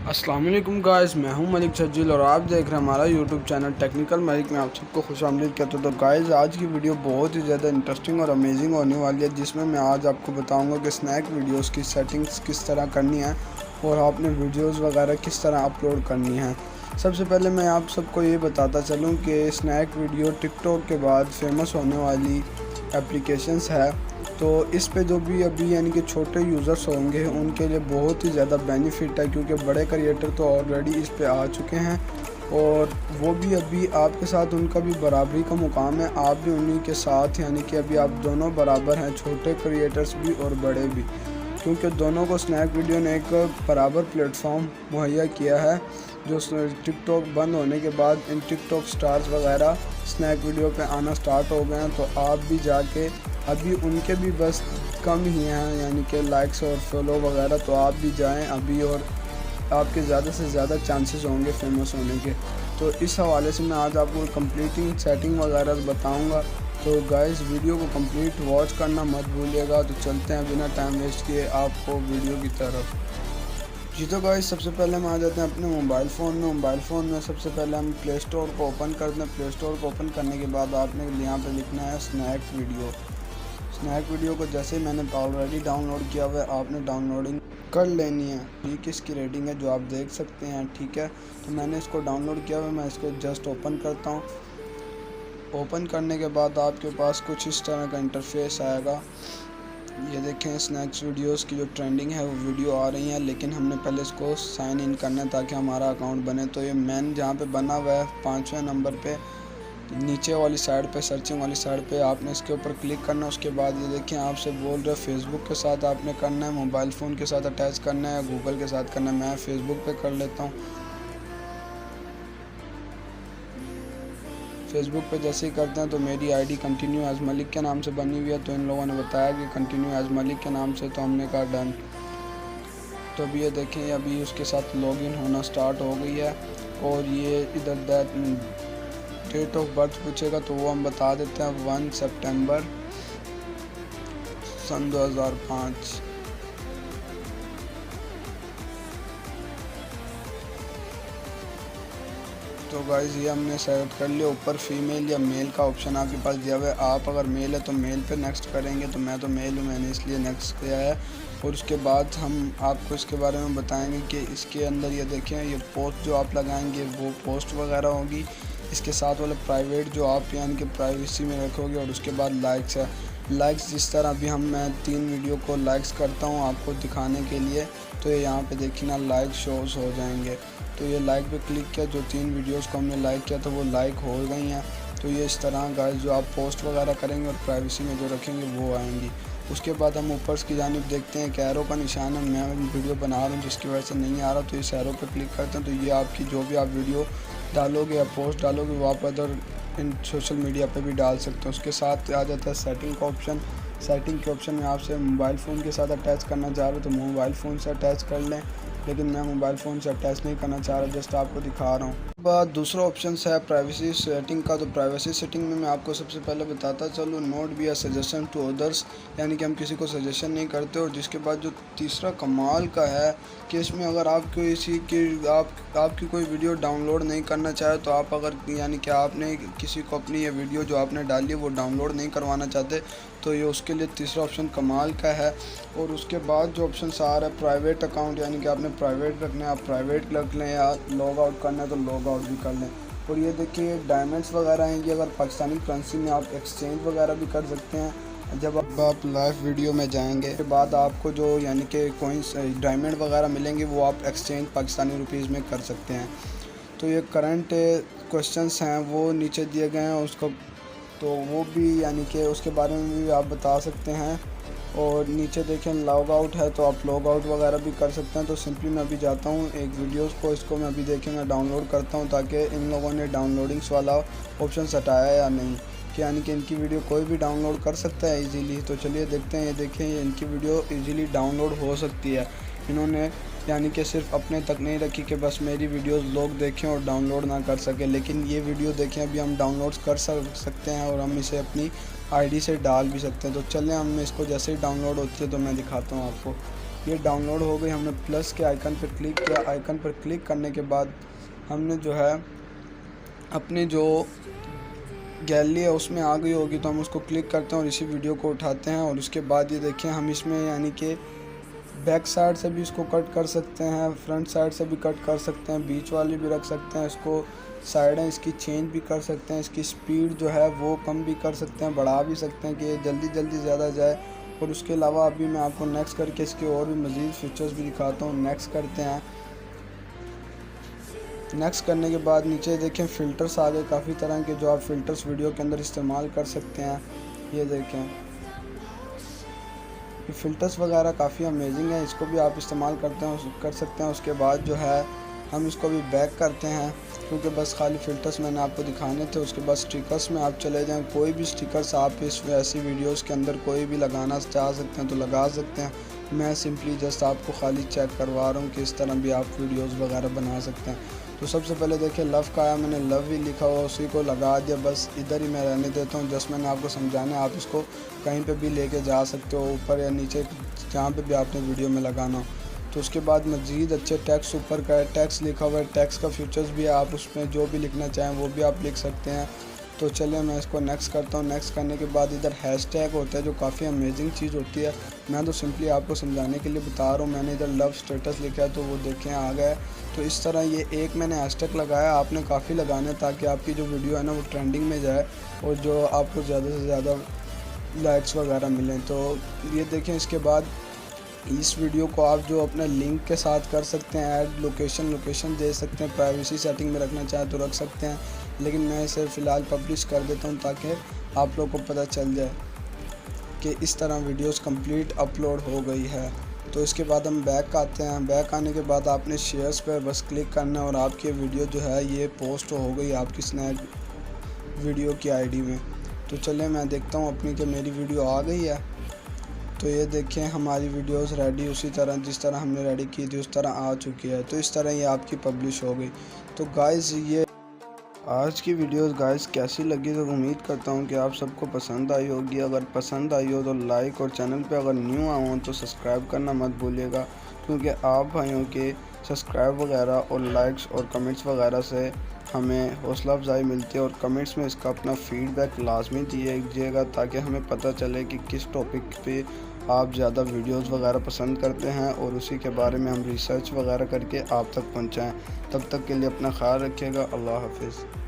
अस्सलाम वालेकुम गाइस, मैं हूं मलिक सज्जिल और आप देख रहे हैं हमारा यूट्यूब चैनल टेक्निकल मलिक में। आप सबको खुशामदीद कहता हूं। तो गाइस, आज की वीडियो बहुत ही ज़्यादा इंटरेस्टिंग और अमेजिंग होने वाली है, जिसमें मैं आज आपको बताऊंगा कि स्नैक वीडियोस की सेटिंग्स किस तरह करनी है और आपने वीडियोस वगैरह किस तरह अपलोड करनी है। सबसे पहले मैं आप सबको ये बताता चलूँ कि स्नैक वीडियो टिकटॉक के बाद फेमस होने वाली एप्लीकेशंस है। तो इस पे जो भी अभी यानी कि छोटे यूज़र्स होंगे उनके लिए बहुत ही ज़्यादा बेनिफिट है, क्योंकि बड़े क्रिएटर तो ऑलरेडी इस पे आ चुके हैं और वो भी अभी आपके साथ उनका भी बराबरी का मुकाम है, आप भी उन्हीं के साथ, यानी कि अभी आप दोनों बराबर हैं, छोटे क्रिएटर्स भी और बड़े भी, क्योंकि दोनों को स्नैक वीडियो ने एक बराबर प्लेटफॉर्म मुहैया किया है। जो टिकटॉक बंद होने के बाद इन टिकटॉक स्टार्स वगैरह स्नैक वीडियो पे आना स्टार्ट हो गए हैं, तो आप भी जाके अभी उनके भी बस कम ही हैं, यानी कि लाइक्स और फॉलो वगैरह, तो आप भी जाएं अभी और आपके ज़्यादा से ज़्यादा चांसेस होंगे फेमस होने के। तो इस हवाले से मैं आज आपको कंप्लीटिंग सेटिंग वगैरह बताऊंगा। तो गाइस, वीडियो को कंप्लीट वॉच करना मत भूलिएगा। तो चलते हैं बिना टाइम वेस्ट किए आपको वीडियो की तरफ। जी तो गाइस, सबसे पहले हम आ जाते हैं अपने मोबाइल फ़ोन में सबसे पहले हम प्ले स्टोर को ओपन करते हैं। प्ले स्टोर को ओपन करने के बाद आपने यहाँ पे लिखना है स्नैक वीडियो को जैसे मैंने ऑलरेडी डाउनलोड किया हुआ है, आपने डाउनलोडिंग कर लेनी है। ये किसकी रेटिंग है जो आप देख सकते हैं, ठीक है। तो मैंने इसको डाउनलोड किया हुआ है, मैं इसको जस्ट ओपन करता हूँ। ओपन करने के बाद आपके पास कुछ इस तरह का इंटरफेस आएगा। ये देखें, स्नैक्स वीडियोस की जो ट्रेंडिंग है वो वीडियो आ रही है, लेकिन हमने पहले इसको साइन इन करना है ताकि हमारा अकाउंट बने। तो ये मैन जहाँ पे बना हुआ है 5वें नंबर पे नीचे वाली साइड पे, सर्चिंग वाली साइड पे, आपने इसके ऊपर क्लिक करना है। उसके बाद ये देखिए आपसे बोल रहे फेसबुक के साथ आपने करना है, मोबाइल फ़ोन के साथ अटैच करना है या गूगल के साथ करना है। मैं फेसबुक पे कर लेता हूँ। फेसबुक पे जैसे ही करते हैं तो मेरी आईडी कंटिन्यू एज मलिक के नाम से बनी हुई है, तो इन लोगों ने बताया कि कंटिन्यू एज मलिक के नाम से, तो हमने कहा डन। तो अभी ये देखें, अभी उसके साथ लॉगिन होना स्टार्ट हो गई है और ये इधर डेट ऑफ बर्थ पूछेगा तो वो हम बता देते हैं 1 सितंबर सन 2005। तो गाइज़, ये हमने सेलेक्ट कर लिया। ऊपर फीमेल या मेल का ऑप्शन आपके पास दिया हुआ है। आप अगर मेल है तो मेल पे नेक्स्ट करेंगे, तो मैं तो मेल हूँ, मैंने इसलिए नेक्स्ट किया है। और उसके बाद हम आपको इसके बारे में बताएंगे कि इसके अंदर ये देखें, ये पोस्ट जो आप लगाएंगे वो पोस्ट वगैरह होगी। इसके साथ वाला प्राइवेट जो आप यानी कि प्राइवेसी में रखोगे, और उसके बाद लाइक्स है। लाइक्स जिस तरह अभी मैं 3 वीडियो को लाइक्स करता हूँ आपको दिखाने के लिए, तो ये यहाँ पे देखिए ना लाइक शोज़ हो जाएंगे। तो ये लाइक पे क्लिक किया, जो 3 वीडियोस को हमने लाइक किया तो वो लाइक हो गई हैं। तो ये इस तरह गाइस जो आप पोस्ट वगैरह करेंगे और प्राइवेसी में जो रखेंगे वो आएंगी। उसके बाद हम ऊपर की जानिब देखते हैं, एक एरो का निशान है। मैं वीडियो बना रहा हूँ जिसकी वजह से नहीं आ रहा, तो इस एरो पे क्लिक करते हैं। तो ये आपकी जो भी आप वीडियो डालोगे या पोस्ट डालोगे वो आप अदर इन सोशल मीडिया पे भी डाल सकते हैं। उसके साथ आ जाता है सेटिंग का ऑप्शन। सेटिंग के ऑप्शन में आपसे मोबाइल फ़ोन के साथ अटैच करना चाह रहे हो तो मोबाइल फ़ोन से अटैच कर लें, लेकिन मैं मोबाइल फ़ोन से अटैच नहीं करना चाह रहा, जस्ट आपको दिखा रहा हूँ। बाद दूसरा ऑप्शन है प्राइवेसी सेटिंग का। तो प्राइवेसी सेटिंग में मैं आपको सबसे पहले बताता चलूँ, note be a suggestion to others, यानी कि हम किसी को सजेशन नहीं करते। और जिसके बाद जो तीसरा कमाल का है कि इसमें अगर आपको इसी की आपकी कोई वीडियो डाउनलोड नहीं करना चाहे, तो आप अगर यानी कि आपने किसी को अपनी ये वीडियो जो आपने डाली है वो डाउनलोड नहीं करवाना चाहते, तो ये उसके लिए तीसरा ऑप्शन कमाल का है। और उसके बाद जो ऑप्शन आ रहा है प्राइवेट अकाउंट, यानी कि आपने प्राइवेट रखना है, आप प्राइवेट रख लें, या लॉग आउट करना है तो लॉग आउट भी कर लें। और ये देखिए डायमंड्स वगैरह हैं, ये अगर पाकिस्तानी करेंसी में आप एक्सचेंज वगैरह भी कर सकते हैं। जब आप लाइव वीडियो में जाएंगे के बाद आपको जो यानी कि कोइंस डायमंड वगैरह मिलेंगे वो आप एक्सचेंज पाकिस्तानी रुपीज़ में कर सकते हैं। तो ये करंट क्वेश्चंस हैं वो नीचे दिए गए हैं उसको, तो वो भी यानी कि उसके बारे में भी आप बता सकते हैं। और नीचे देखें लॉग आउट है, तो आप लॉग आउट वगैरह भी कर सकते हैं। तो सिंपली मैं अभी जाता हूँ एक वीडियोस को, इसको मैं अभी देखें मैं डाउनलोड करता हूँ, ताकि इन लोगों ने डाउनलोडिंग्स वाला ऑप्शन हटाया या नहीं, कि यानी कि इनकी वीडियो कोई भी डाउनलोड कर सकता है इजीली। तो चलिए देखते हैं। ये देखें, ये इनकी वीडियो इजीली डाउनलोड हो सकती है। इन्होंने यानी कि सिर्फ अपने तक नहीं रखी कि बस मेरी वीडियोस लोग देखें और डाउनलोड ना कर सकें, लेकिन ये वीडियो देखें अभी हम डाउनलोड कर सकते हैं और हम इसे अपनी आईडी से डाल भी सकते हैं। तो चलें, हम इसको जैसे ही डाउनलोड होती है तो मैं दिखाता हूँ आपको। ये डाउनलोड हो गई। हमने प्लस के आइकन पर क्लिक किया। आइकन पर क्लिक करने के बाद हमने जो है अपनी जो गैलरी है उसमें आ गई होगी, तो हम उसको क्लिक करते हैं और इसी वीडियो को उठाते हैं। और उसके बाद ये देखें हम इसमें यानी कि बैक साइड से भी इसको कट कर सकते हैं, फ्रंट साइड से भी कट कर सकते हैं, बीच वाली भी रख सकते हैं, इसको साइडें इसकी चेंज भी कर सकते हैं, इसकी स्पीड जो है वो कम भी कर सकते हैं, बढ़ा भी सकते हैं कि ये जल्दी जल्दी ज़्यादा जाए। और उसके अलावा अभी मैं आपको नेक्स्ट करके इसके और भी मज़ीद फीचर्स भी दिखाता हूँ। नेक्स्ट करते हैं। नेक्स्ट करने के बाद नीचे देखें फ़िल्टर्स आ गए काफ़ी तरह के, जो आप फ़िल्टर्स वीडियो के अंदर इस्तेमाल कर सकते हैं। ये देखें ये फ़िल्टर्स वगैरह काफ़ी अमेजिंग है, इसको भी आप इस्तेमाल कर सकते हैं। उसके बाद जो है हम इसको भी बैक करते हैं, क्योंकि बस खाली फ़िल्टर्स मैंने आपको दिखाने थे। उसके बाद स्टिकर्स में आप चले जाएं, कोई भी स्टिकर्स आप इस ऐसी वीडियोस के अंदर कोई भी लगाना चाह सकते हैं तो लगा सकते हैं। मैं सिंपली जस्ट आपको खाली चेक करवा रहा हूँ कि इस तरह भी आप वीडियोस वगैरह बना सकते हैं। तो सबसे पहले देखिए लव का आया, मैंने लव ही लिखा हुआ उसी को लगा दिया, बस इधर ही मैं रहने देता हूँ। जस्ट मैंने आपको समझाना है, आप इसको कहीं पे भी लेके जा सकते हो, ऊपर या नीचे जहाँ पे भी आपने वीडियो में लगाना हो। तो उसके बाद मज़ीद अच्छे टैक्स ऊपर का है, टैक्स लिखा हुआ है, टैक्स का फीचर्स भी है, आप उसमें जो भी लिखना चाहें वो भी आप लिख सकते हैं। तो चलिए मैं इसको नेक्स्ट करता हूँ। नेक्स्ट करने के बाद इधर हैशटैग होता है जो काफ़ी अमेजिंग चीज़ होती है, मैं तो सिंपली आपको समझाने के लिए बता रहा हूँ। मैंने इधर लव स्टेटस लिखा है तो वो देखें आ गया है। तो इस तरह ये एक मैंने हैशटैग लगाया, आपने काफ़ी लगाने ताकि आपकी जो वीडियो है ना वो ट्रेंडिंग में जाए और जो आपको ज़्यादा से ज़्यादा लाइक्स वगैरह मिलें। तो ये देखें, इसके बाद इस वीडियो को आप जो अपने लिंक के साथ कर सकते हैं, ऐड लोकेशन दे सकते हैं, प्राइवेसी सेटिंग में रखना चाहें तो रख सकते हैं, लेकिन मैं इसे फ़िलहाल पब्लिश कर देता हूं ताकि आप लोगों को पता चल जाए कि इस तरह वीडियोस कंप्लीट अपलोड हो गई है। तो इसके बाद हम बैक आते हैं। बैक आने के बाद आपने शेयर्स पर बस क्लिक करना है और आपकी वीडियो जो है ये पोस्ट हो गई आपकी स्नैप वीडियो की आईडी में। तो चलिए मैं देखता हूँ अपनी कि मेरी वीडियो आ गई है। तो ये देखें हमारी वीडियोस रेडी उसी तरह जिस तरह हमने रेडी की थी उस तरह आ चुकी है। तो इस तरह ये आपकी पब्लिश हो गई। तो गाइस ये आज की वीडियोस गाइस कैसी लगी, तो उम्मीद करता हूँ कि आप सबको पसंद आई होगी। अगर पसंद आई हो तो लाइक, और चैनल पे अगर न्यू आए हो तो सब्सक्राइब करना मत भूलिएगा, क्योंकि आप भाइयों के सब्सक्राइब वगैरह और लाइक्स और कमेंट्स वगैरह से हमें हौसला अफजाई मिलती है। और कमेंट्स में इसका अपना फ़ीडबैक लाजमी दीजिएगा ताकि हमें पता चले कि किस टॉपिक पे आप ज़्यादा वीडियोस वगैरह पसंद करते हैं और उसी के बारे में हम रिसर्च वगैरह करके आप तक पहुंचाएं। तब तक के लिए अपना ख्याल रखिएगा। अल्लाह हाफिज़।